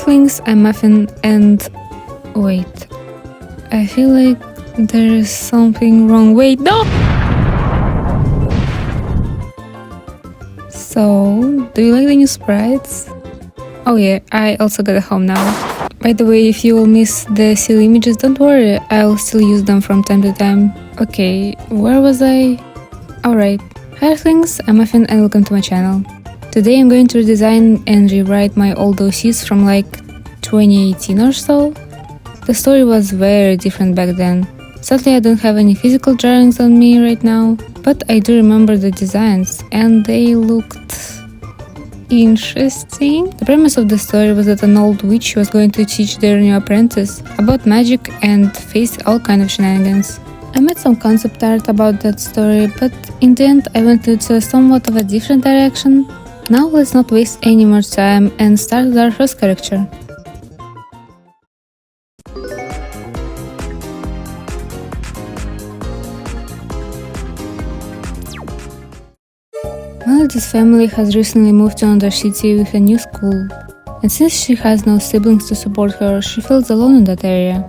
Earthlings, a muffin, and... wait. I feel like there is something wrong. Wait, no! So, do you like the new sprites? Oh yeah, I also got a home now. By the way, if you will miss the silly images, don't worry, I'll still use them from time to time. Okay, where was I? Alright, hi Earthlings, I'm Muffin and welcome to my channel. Today I'm going to redesign and rewrite my old OCS from like 2018 or so. The story was very different back then. Sadly, I don't have any physical drawings on me right now, but I do remember the designs and they looked interesting. The premise of the story was that an old witch was going to teach their new apprentice about magic and face all kind of shenanigans. I made some concept art about that story, but in the end I went into somewhat of a different direction. Now let's not waste any more time and start with our first character. Melody's family has recently moved to another city with a new school, and since she has no siblings to support her, she feels alone in that area.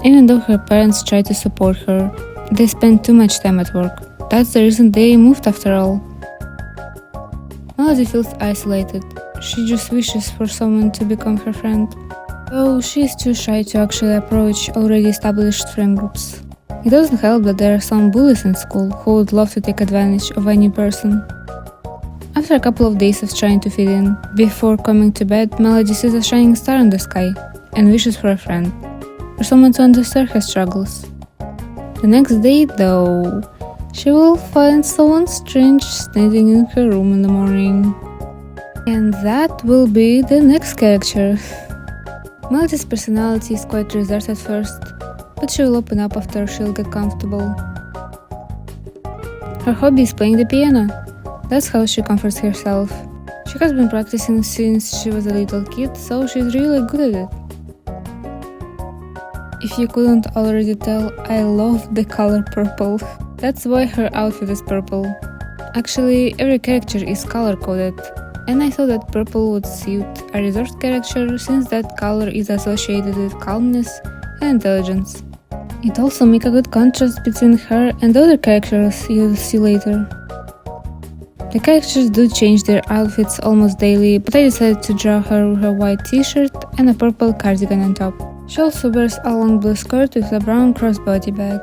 Even though her parents try to support her, they spend too much time at work. That's the reason they moved after all. Melody feels isolated. She just wishes for someone to become her friend, though she is too shy to actually approach already established friend groups. It doesn't help that there are some bullies in school who would love to take advantage of any person. After a couple of days of trying to fit in, before coming to bed, Melody sees a shining star in the sky and wishes for a friend, for someone to understand her struggles. The next day, though, she will find someone strange standing in her room in the morning. And that will be the next character. Melody's personality is quite reserved at first, but she will open up after she'll get comfortable. Her hobby is playing the piano. That's how she comforts herself. She has been practicing since she was a little kid, so she's really good at it. If you couldn't already tell, I love the color purple. That's why her outfit is purple. Actually, every character is color-coded, and I thought that purple would suit a reserved character since that color is associated with calmness and intelligence. It also makes a good contrast between her and the other characters you'll see later. The characters do change their outfits almost daily, but I decided to draw her with a white t-shirt and a purple cardigan on top. She also wears a long blue skirt with a brown crossbody bag.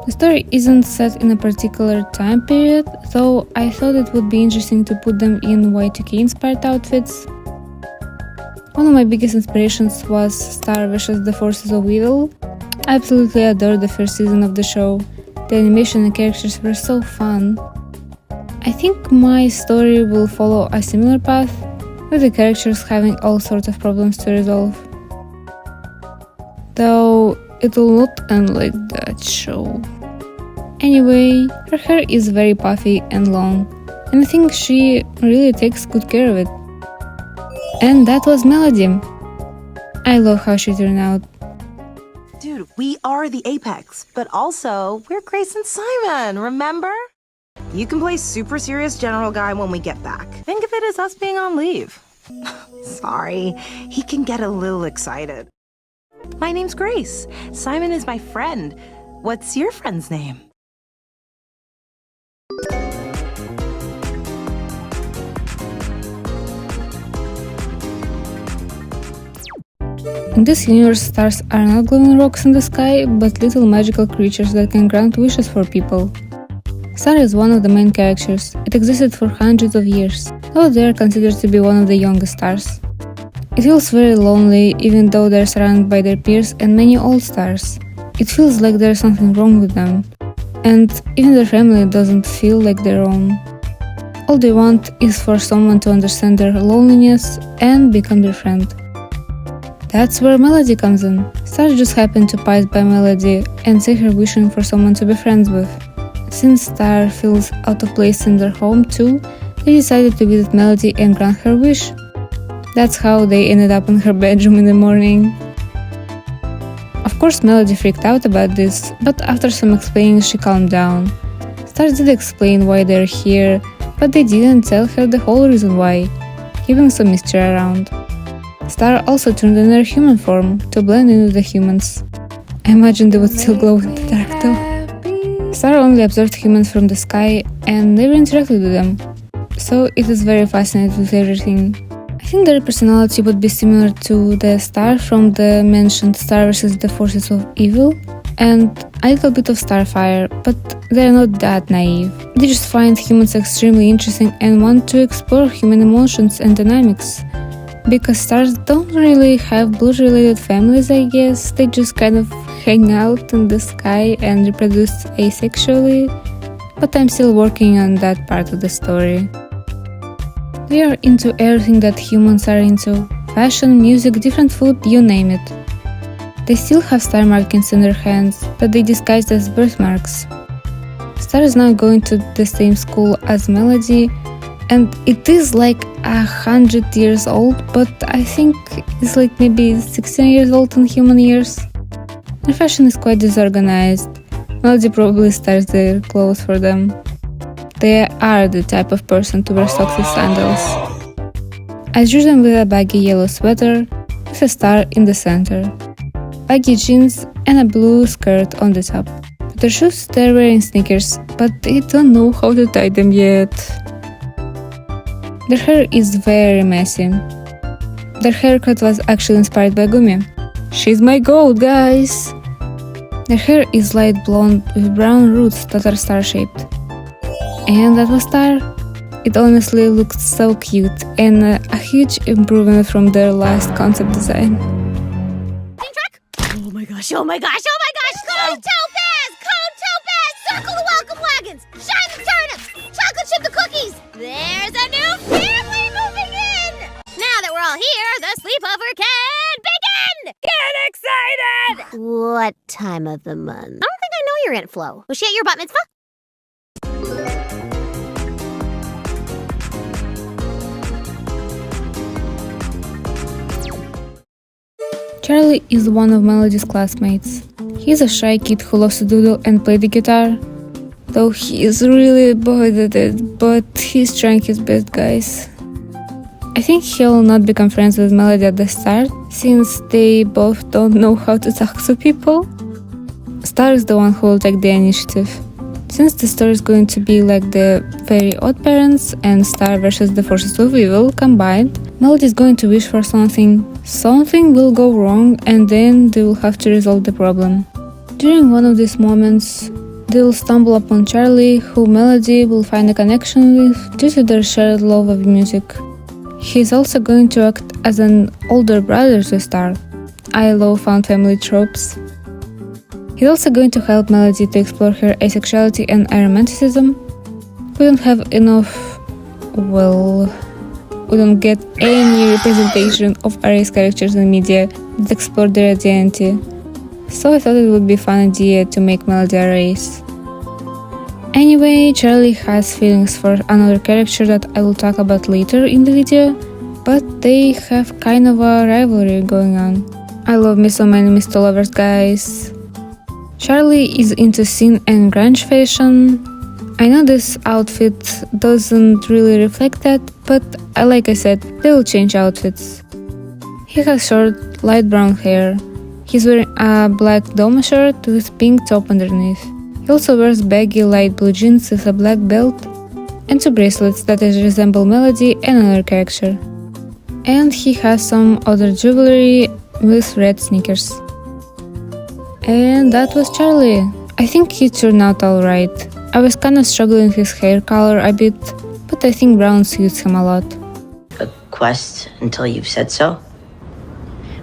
The story isn't set in a particular time period, though I thought it would be interesting to put them in Y2K inspired outfits. One of my biggest inspirations was Star vs. the Forces of Evil. I absolutely adored the first season of the show. The animation and characters were so fun. I think my story will follow a similar path, with the characters having all sorts of problems to resolve. Though it will not end like that show. Anyway, her hair is very puffy and long, and I think she really takes good care of it. And that was Melody. I love how she turned out. Dude, we are the Apex, but also we're Grace and Simon, remember? You can play super serious general guy when we get back. Think of it as us being on leave. Sorry, he can get a little excited. My name's Grace. Simon is my friend. What's your friend's name? In this universe, stars are not glowing rocks in the sky, but little magical creatures that can grant wishes for people. Star is one of the main characters. It existed for hundreds of years, though they are considered to be one of the youngest stars. It feels very lonely, even though they are surrounded by their peers and many old stars. It feels like there is something wrong with them, and even their family doesn't feel like their own. All they want is for someone to understand their loneliness and become their friend. That's where Melody comes in. Star just happened to pass by Melody and see her wishing for someone to be friends with. Since Star feels out of place in their home too, they decided to visit Melody and grant her wish. That's how they ended up in her bedroom in the morning. Of course, Melody freaked out about this, but after some explaining she calmed down. Star did explain why they're here, but they didn't tell her the whole reason why, keeping some mystery around. Star also turned in her human form to blend in with the humans. I imagine they would still glow in the dark though. Star only observed humans from the sky and never interacted with them, so it is very fascinated with everything. I think their personality would be similar to the Star from the mentioned Star vs. the Forces of Evil, and a little bit of Starfire, but they're not that naive. They just find humans extremely interesting and want to explore human emotions and dynamics. Because stars don't really have blood-related families, I guess, they just kind of hang out in the sky and reproduce asexually, but I'm still working on that part of the story. They are into everything that humans are into: fashion, music, different food, you name it. They still have star markings in their hands that they disguised as birthmarks. Star is now going to the same school as Melody, and it is like 100 years old, but I think it's like maybe 16 years old in human years. Their fashion is quite disorganized. Melody probably styles their clothes for them. They are the type of person to wear socks with sandals. I drew them with a baggy yellow sweater with a star in the center, baggy jeans and a blue skirt on the top. For their shoes, they're wearing sneakers, but they don't know how to tie them yet. Their hair is very messy. Their haircut was actually inspired by Gumi. She's my goat, guys! Their hair is light blonde with brown roots that are star-shaped. And that was Star. It honestly looked so cute and a huge improvement from their last concept design. Oh my gosh, oh my gosh, oh my gosh! Code Topaz! Code Topaz! Circle the welcome wagons! Shine the turnips! Chocolate chip the cookies! There's a new family moving in! Now that we're all here, the sleepover can begin! Get excited! What time of the month? I don't think I know your Aunt Flo. Was she at your bat mitzvah? Charlie is one of Melody's classmates. He's a shy kid who loves to doodle and play the guitar. Though he is really bad at it, but he's trying his best, guys. I think he'll not become friends with Melody at the start, since they both don't know how to talk to people. Star is the one who will take the initiative. Since the story is going to be like the Very Odd Parents and Star vs. the Forces of Evil combined, Melody is going to wish for something. Something will go wrong and then they will have to resolve the problem. During one of these moments, they will stumble upon Charlie, who Melody will find a connection with due to their shared love of music. He is also going to act as an older brother to Star. I love found family tropes. He's also going to help Melody to explore her asexuality and aromanticism. We don't have enough... we don't get any representation of race characters in media that explore their identity. So I thought it would be a fun idea to make Melody a race. Anyway, Charlie has feelings for another character that I will talk about later in the video, but they have kind of a rivalry going on. I love me so many Mr. Lovers, guys. Charlie is into scene and grunge fashion. I know this outfit doesn't really reflect that, but like I said, they will change outfits. He has short, light brown hair. He's wearing a black dome shirt with pink top underneath. He also wears baggy light blue jeans with a black belt and two bracelets that resemble Melody and another character. And he has some other jewelry with red sneakers. And that was Charlie. I think he turned out alright. I was kinda struggling with his hair color a bit, but I think brown suits him a lot. A quest until you've said so?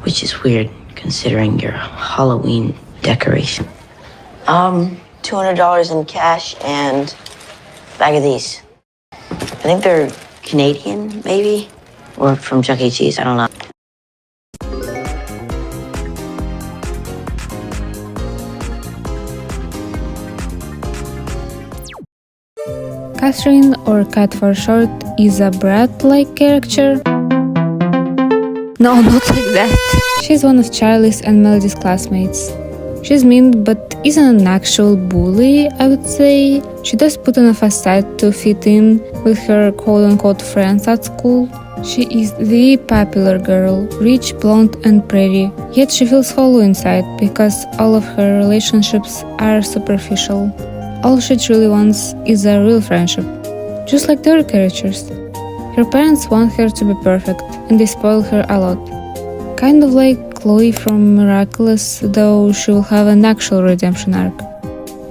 Which is weird, considering your Halloween decoration. $200 in cash and a bag of these. I think they're Canadian, maybe? Or from Chuck E. Cheese, I don't know. Katherine, or Kat for short, is a brat-like character. No, not like that. She's one of Charlie's and Melody's classmates. She's mean, but isn't an actual bully, I would say. She does put on a facade to fit in with her quote-unquote friends at school. She is the popular girl, rich, blonde and pretty, yet she feels hollow inside because all of her relationships are superficial. All she truly wants is a real friendship, just like the other characters. Her parents want her to be perfect, and they spoil her a lot. Kind of like Chloe from Miraculous, though she will have an actual redemption arc.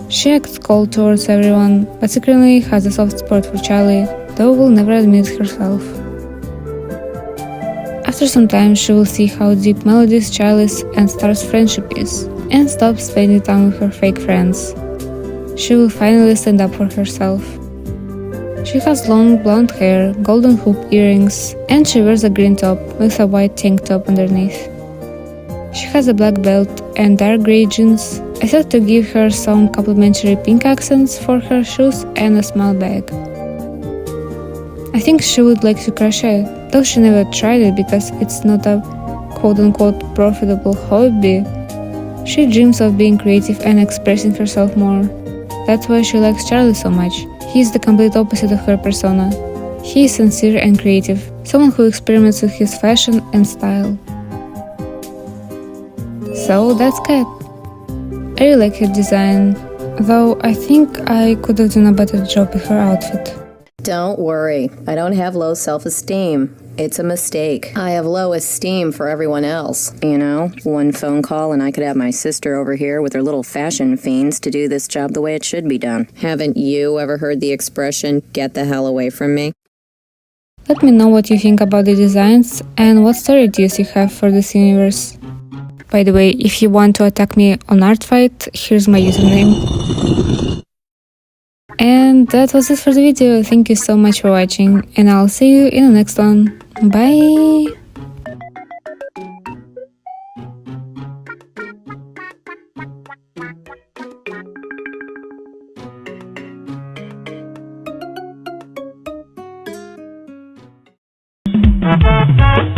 She acts cold towards everyone, but secretly has a soft spot for Charlie, though will never admit herself. After some time, she will see how deep Melody's, Charlie's and Star's friendship is, and stop spending time with her fake friends. She will finally stand up for herself. She has long blonde hair, golden hoop earrings, and she wears a green top with a white tank top underneath. She has a black belt and dark grey jeans. I thought to give her some complimentary pink accents for her shoes and a small bag. I think she would like to crochet, though she never tried it because it's not a quote-unquote profitable hobby. She dreams of being creative and expressing herself more. That's why she likes Charlie so much. He is the complete opposite of her persona. He is sincere and creative, someone who experiments with his fashion and style. So that's Kat. I really like her design, though I think I could have done a better job with her outfit. Don't worry, I don't have low self-esteem. It's a mistake. I have low esteem for everyone else. You know, one phone call and I could have my sister over here with her little fashion fiends to do this job the way it should be done. Haven't you ever heard the expression, get the hell away from me? Let me know what you think about the designs and what story ideas you have for this universe. By the way, if you want to attack me on Artfight, here's my username. And that was it for the video. Thank you so much for watching, and I'll see you in the next one. Bye! Thank you.